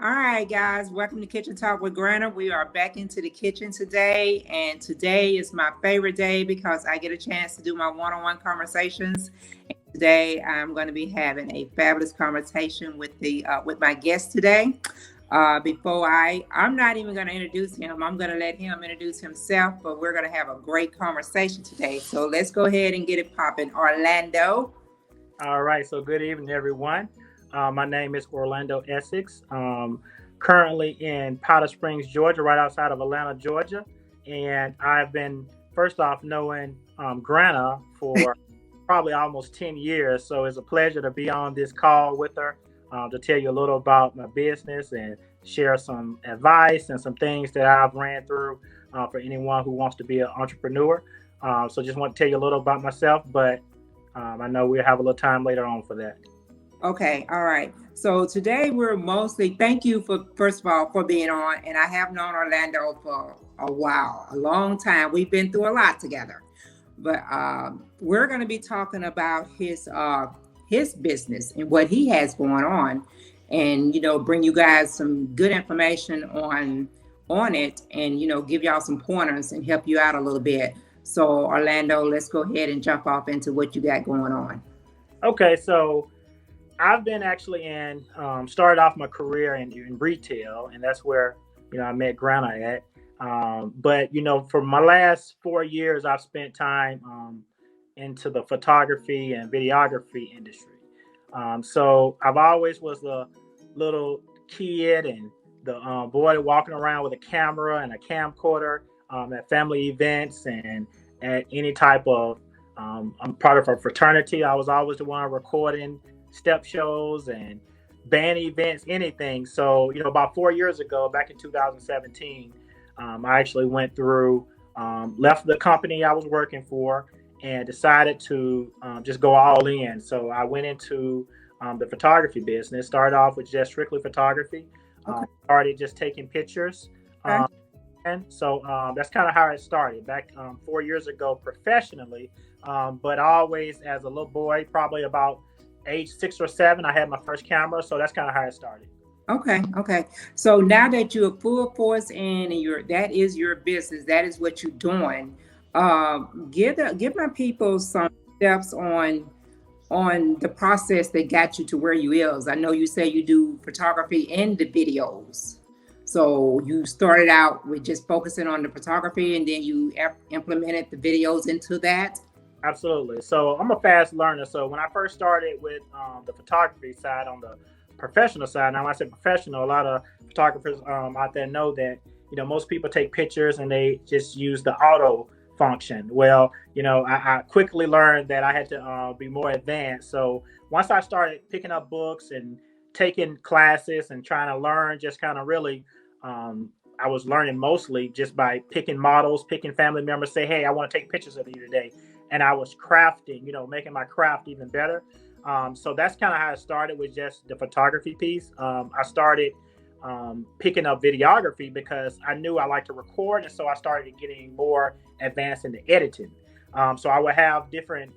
All right, guys, welcome to Kitchen Talk with Granna. We are back into the kitchen today, and today is my favorite day because I get a chance to do my one-on-one conversations. And today, I'm going to be having a fabulous conversation with my guest today. I'm not even going to introduce him. I'm going to let him introduce himself, but we're going to have a great conversation today. So let's go ahead and get it popping. Orlando. All right, so good evening, everyone. My name is Orlando Essex. Currently in Powder Springs, Georgia, right outside of Atlanta, Georgia. And I've been, first off, knowing Granna for probably almost 10 years. So it's a pleasure to be on this call with her to tell you a little about my business and share some advice and some things that I've ran through for anyone who wants to be an entrepreneur. So just want to tell you a little about myself, but I know we'll have a little time later on for that. Okay, all right. So today we're mostly, thank you for, first of all, for being on. And I have known Orlando for a while, a long time. We've been through a lot together. But we're going to be talking about his business and what he has going on, and bring you guys some good information on it, and give y'all some pointers and help you out a little bit. So Orlando, let's go ahead and jump off into what you got going on. Okay, so I've been actually started off my career in retail, and that's where I met Granna at. But for my last 4 years, I've spent time into the photography and videography industry. So I've always was a little kid and the boy walking around with a camera and a camcorder at family events and at any type of. I'm part of a fraternity. I was always the one recording step shows and band events, anything. So, about 4 years ago, back in 2017, I actually went through, left the company I was working for and decided to just go all in. So I went into the photography business, started off with just strictly photography, started just taking pictures. Okay. And so that's kind of how it started back 4 years ago professionally. But always as a little boy, probably about age 6 or 7, I had my first camera. So that's kind of how it started. Okay. So now that you're full force in and that is your business, that is what you're doing. Give my people some steps on the process that got you to where you is. I know you say you do photography and the videos. So you started out with just focusing on the photography, and then you implemented the videos into that. Absolutely. So I'm a fast learner. So when I first started with the photography side on the professional side, now when I say professional, a lot of photographers out there know that, most people take pictures and they just use the auto function. Well, I quickly learned that I had to be more advanced. So once I started picking up books and taking classes and trying to learn, just kind of really, I was learning mostly just by picking models, picking family members, say, hey, I want to take pictures of you today. And I was crafting, making my craft even better. So that's kind of how it started with just the photography piece. I started picking up videography because I knew I liked to record. And so I started getting more advanced in the editing. So I would have different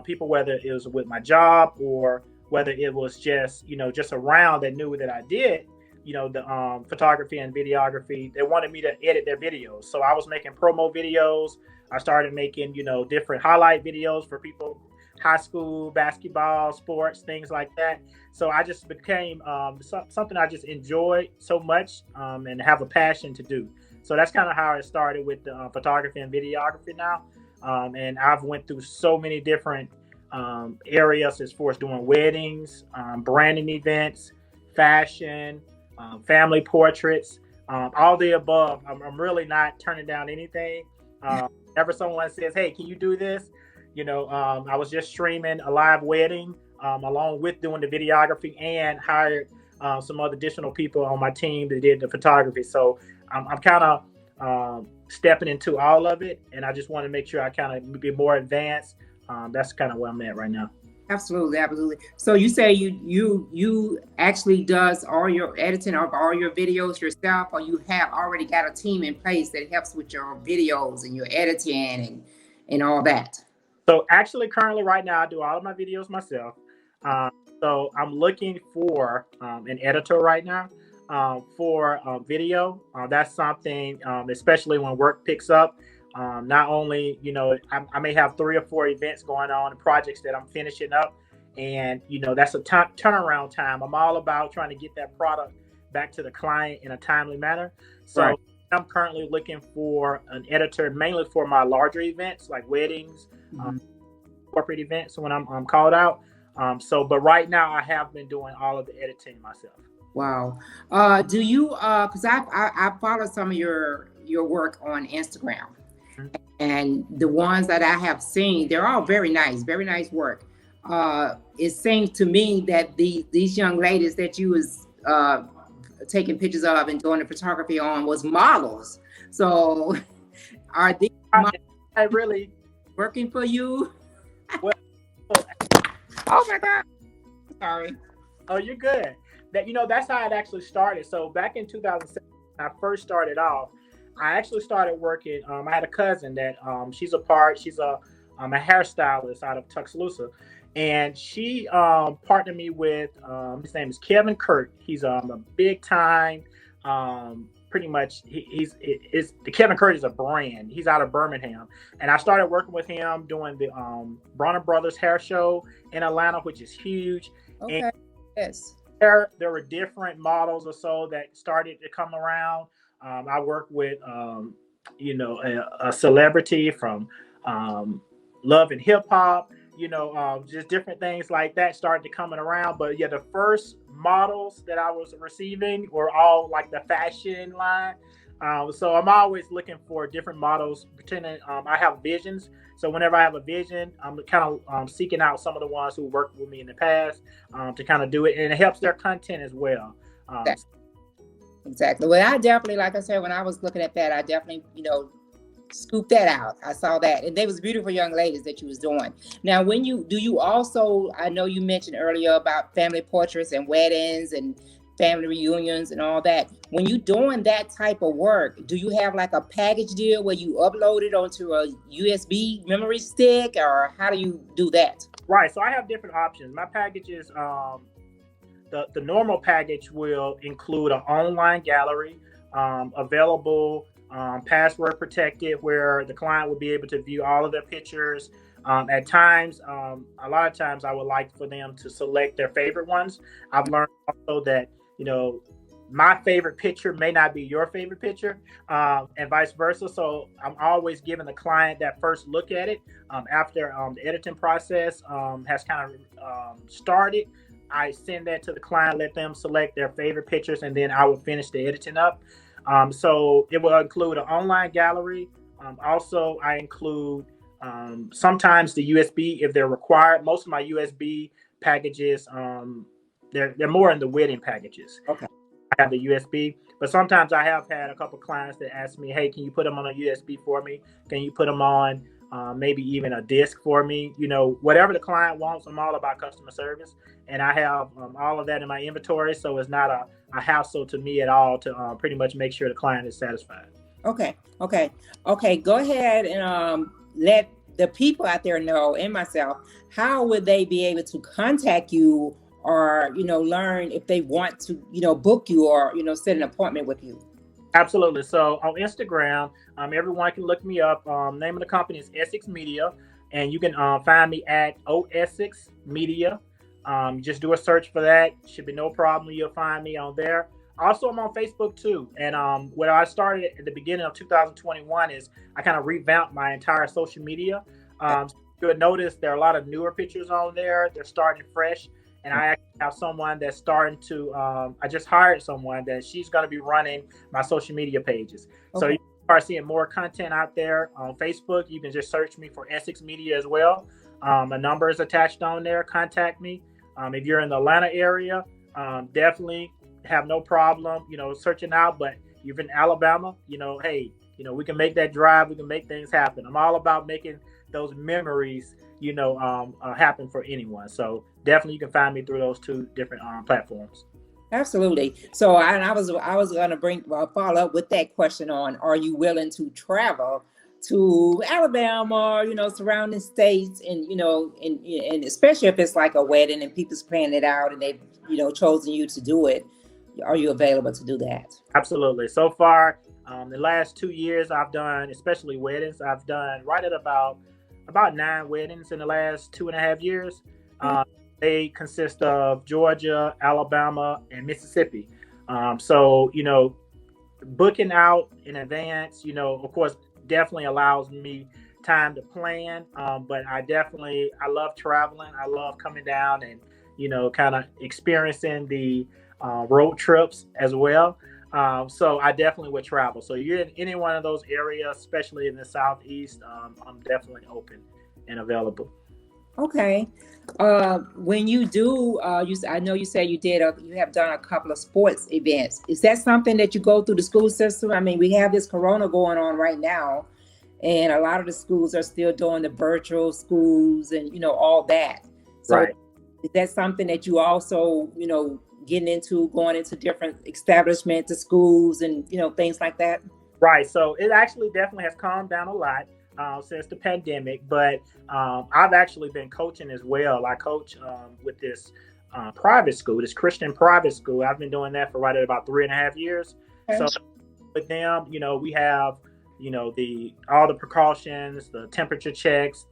people, whether it was with my job or whether it was just, just around that knew that I did, the photography and videography. They wanted me to edit their videos. So I was making promo videos. I started making, different highlight videos for people, high school, basketball, sports, things like that. So I just became something I just enjoyed so much and have a passion to do. So that's kind of how it started with the photography and videography now. And I've went through so many different areas as far as doing weddings, branding events, fashion, family portraits, all the above. I'm really not turning down anything. Whenever someone says, hey, can you do this? I was just streaming a live wedding along with doing the videography and hired some other additional people on my team that did the photography. So I'm kind of stepping into all of it. And I just want to make sure I kind of be more advanced. That's kind of where I'm at right now. Absolutely. So you say you actually does all your editing of all your videos yourself, or you have already got a team in place that helps with your videos and your editing and all that? So actually, currently right now, I do all of my videos myself. So I'm looking for an editor right now. for video. That's something, especially when work picks up. Not only, I may have 3 or 4 events going on and projects that I'm finishing up. And, that's a turnaround time. I'm all about trying to get that product back to the client in a timely manner. So Right. I'm currently looking for an editor, mainly for my larger events like weddings, corporate events when I'm called out. But right now I have been doing all of the editing myself. Wow. Do you because I follow some of your work on Instagram, and the ones that I have seen, they're all very nice work. It seems to me that these young ladies that you was taking pictures of and doing the photography on was models. So are these I really working for you? well. Oh my God. Sorry. Oh, you're good. That's how it actually started. So back in 2007, when I first started off, I actually started working. I had a cousin that she's a hairstylist out of Tuscaloosa, and she partnered me with his name is Kevin Kurt. He's a big time. Pretty much, the Kevin Kurt is a brand. He's out of Birmingham, and I started working with him doing the Bronner Brothers hair show in Atlanta, which is huge. Okay. And Yes. there were different models or so that started to come around. I worked with, a celebrity from Love and Hip Hop, just different things like that started to coming around. But yeah, the first models that I was receiving were all like the fashion line. So I'm always looking for different models, pretending I have visions. So whenever I have a vision, I'm kind of seeking out some of the ones who worked with me in the past to kind of do it. And it helps their content as well. Exactly. Well, I definitely, like I said, when I was looking at that, I definitely, scooped that out. I saw that. And they was beautiful young ladies that you was doing. Now, do you also, I know you mentioned earlier about family portraits and weddings and family reunions and all that. When you doing that type of work, do you have like a package deal where you upload it onto a USB memory stick, or how do you do that? Right. So I have different options. My packages, the normal package will include an online gallery, available, password protected, where the client will be able to view all of their pictures. At times, a lot of times I would like for them to select their favorite ones. I've learned also that, my favorite picture may not be your favorite picture, and vice versa. So I'm always giving the client that first look at it after the editing process has kind of started. I send that to the client, let them select their favorite pictures, and then I will finish the editing up. So it will include an online gallery. Also, I include sometimes the USB if they're required. Most of my USB packages, they're more in the wedding packages. Okay. I have the USB, but sometimes I have had a couple clients that ask me, "Hey, can you put them on a USB for me? Can you put them on maybe even a disc for me?" Whatever the client wants. I'm all about customer service, and I have all of that in my inventory, so it's not a hassle to me at all to pretty much make sure the client is satisfied. Okay. Go ahead and let the people out there know, and myself, how would they be able to contact you, or learn if they want to book you, or set an appointment with you? Absolutely. So on Instagram, everyone can look me up. Name of the company is Essex Media, and you can find me at Essex Media. Just do a search for that. Should be no problem. You'll find me on there. Also, I'm on Facebook too. And what I started at the beginning of 2021 is I kind of revamped my entire social media. You'll notice there are a lot of newer pictures on there. They're starting fresh. And I actually have someone that's starting to, I just hired someone that she's going to be running my social media pages. Okay. So you start seeing more content out there on Facebook. You can just search me for Essex Media as well. A number is attached on there. Contact me. If you're in the Atlanta area, definitely have no problem, searching out. But if you're in Alabama, hey, we can make that drive. We can make things happen. I'm all about making those memories, happen for anyone. So definitely you can find me through those two different platforms. Absolutely. So I was going to follow up with that question on, are you willing to travel to Alabama, surrounding states, and and especially if it's like a wedding and people's planning it out and they've chosen you to do it. are you available to do that? Absolutely. So far, the last 2 years I've done, especially weddings, I've done right at about 9 weddings in the last 2.5 years. They consist of Georgia, Alabama, and Mississippi. So booking out in advance, of course, definitely allows me time to plan. But I love traveling. I love coming down and, kind of experiencing the road trips as well. So I definitely would travel. So you're in any one of those areas, especially in the Southeast, I'm definitely open and available. Okay. When you do, I know you said you have done a couple of sports events. Is that something that you go through the school system? I mean, we have this corona going on right now, and a lot of the schools are still doing the virtual schools and all that. So Right. is that something that you also, getting into, going into different establishments, to schools and, things like that? Right. So it actually definitely has calmed down a lot since the pandemic, but I've actually been coaching as well. I coach with this private school, this Christian private school. I've been doing that for right at about 3.5 years. Okay. So with them, we have, all the precautions, the temperature checks,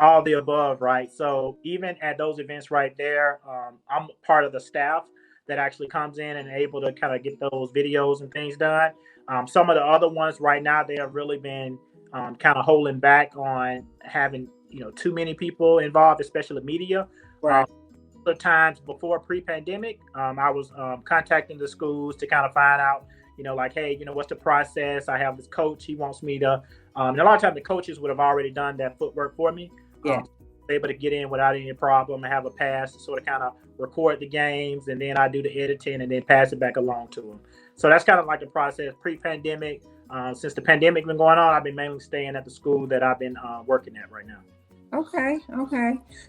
all the above, right? So even at those events right there, I'm part of the staff that actually comes in and able to kind of get those videos and things done. Some of the other ones right now, they have really been kind of holding back on having, too many people involved, especially media. Right. Other times before pre-pandemic, I was contacting the schools to kind of find out, like, hey, what's the process? I have this coach. He wants me to, and a lot of times the coaches would have already done that footwork for me. Yeah. Able to get in without any problem and have a pass to sort of kind of record the games, and then I do the editing and then pass it back along to them. So that's kind of like the process pre-pandemic. Since the pandemic been going on, I've been mainly staying at the school that I've been working at right now. Okay.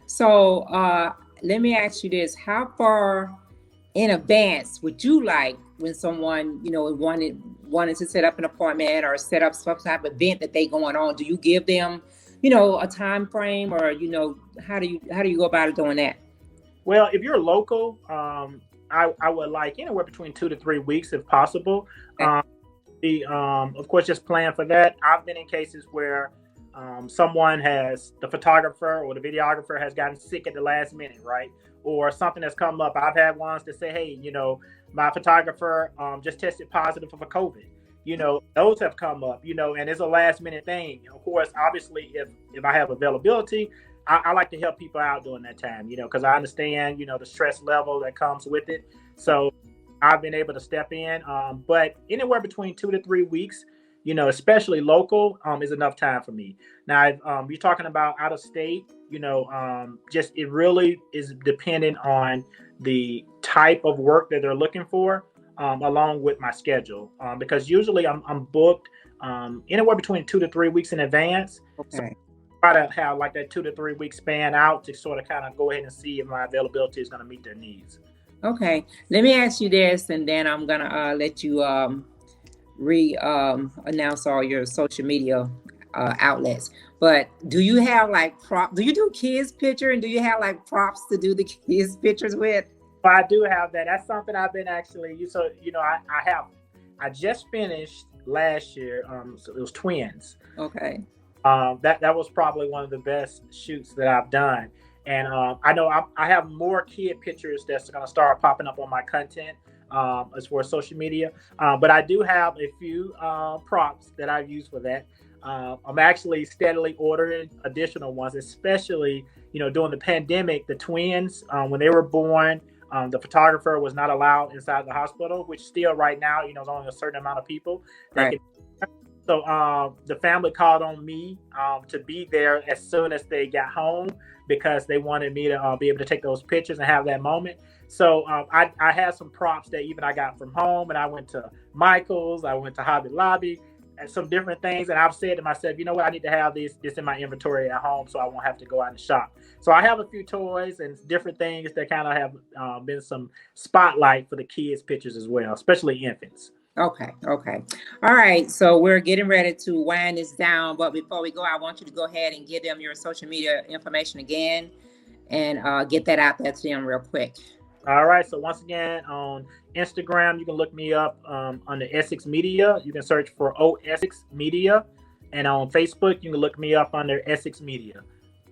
So let me ask you this: how far in advance would you like, when someone wanted to set up an appointment or set up some type of event that they going on? Do you give them a time frame, or how do you go about it doing that? Well, if you're local, I would like anywhere between 2 to 3 weeks if possible. Okay. Of course, just plan for that. I've been in cases where the photographer or the videographer has gotten sick at the last minute, right? Or something has come up. I've had ones that say, hey, my photographer just tested positive for COVID. Those have come up, and it's a last minute thing. Of course, obviously, if I have availability, I like to help people out during that time, because I understand, the stress level that comes with it. So I've been able to step in. But anywhere between 2 to 3 weeks, especially local, is enough time for me. Now, if you're talking about out of state, just it really is dependent on the type of work that they're looking for. Along with my schedule, because usually I'm booked anywhere between 2 to 3 weeks in advance. Okay. So try to have like that 2 to 3 week span out to sort of kind of go ahead and see if my availability is going to meet their needs. Okay. Let me ask you this, and then I'm gonna let you announce all your social media outlets. But do you have like do you do kids picture, and do you have like props to do the kids pictures with? I do have that. That's something I've been actually. I just finished last year. So it was twins. Okay. That was probably one of the best shoots that I've done, and I know I have more kid pictures that's going to start popping up on my content as for social media. But I do have a few props that I've used for that. I'm actually steadily ordering additional ones, especially during the pandemic. The twins, when they were born. The photographer was not allowed inside the hospital, which still right now, there's only a certain amount of people. Right. So the family called on me to be there as soon as they got home, because they wanted me to be able to take those pictures and have that moment. So I had some props that even I got from home, and I went to Michael's, I went to Hobby Lobby, and some different things. And I've said to myself, you know what, I need to have this in my inventory at home so I won't have to go out and shop. So I have a few toys and different things that kind of have been some spotlight for the kids' pictures as well, especially infants. Okay. All right. So we're getting ready to wind this down. But before we go, I want you to go ahead and give them your social media information again, and get that out there to them real quick. All right. So once again, on Instagram, you can look me up under Essex Media. You can search for Essex Media, and on Facebook, you can look me up under Essex Media.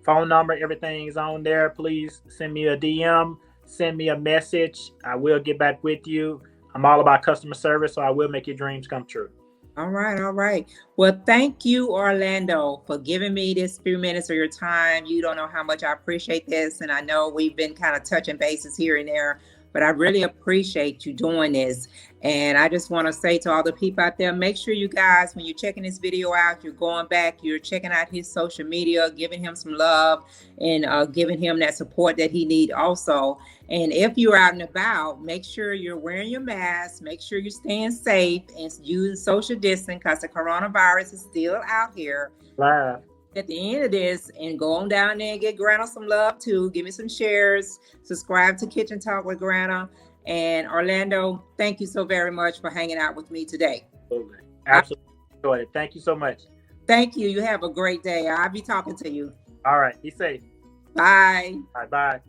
Phone number, everything is on there. Please send me a DM, send me a message. I will get back with you. I'm all about customer service, so I will make your dreams come true. All right, all right. Well, thank you, Orlando, for giving me this few minutes of your time. You don't know how much I appreciate this. And I know we've been kind of touching bases here and there, but I really appreciate you doing this. And I just want to say to all the people out there, make sure you guys, when you're checking this video out, you're going back, you're checking out his social media, giving him some love and giving him that support that he needs also. And if you're out and about, make sure you're wearing your mask, make sure you're staying safe and using social distancing because the coronavirus is still out here. Live. At the end of this, and go on down there and get Granna some love too. Give me some shares, subscribe to Kitchen Talk with Granna. And Orlando, thank you so very much for hanging out with me today. Absolutely. Absolutely. Enjoyed it. Thank you so much. Thank you. You have a great day. I'll be talking to you. All right. Be safe. Bye. All right. Bye.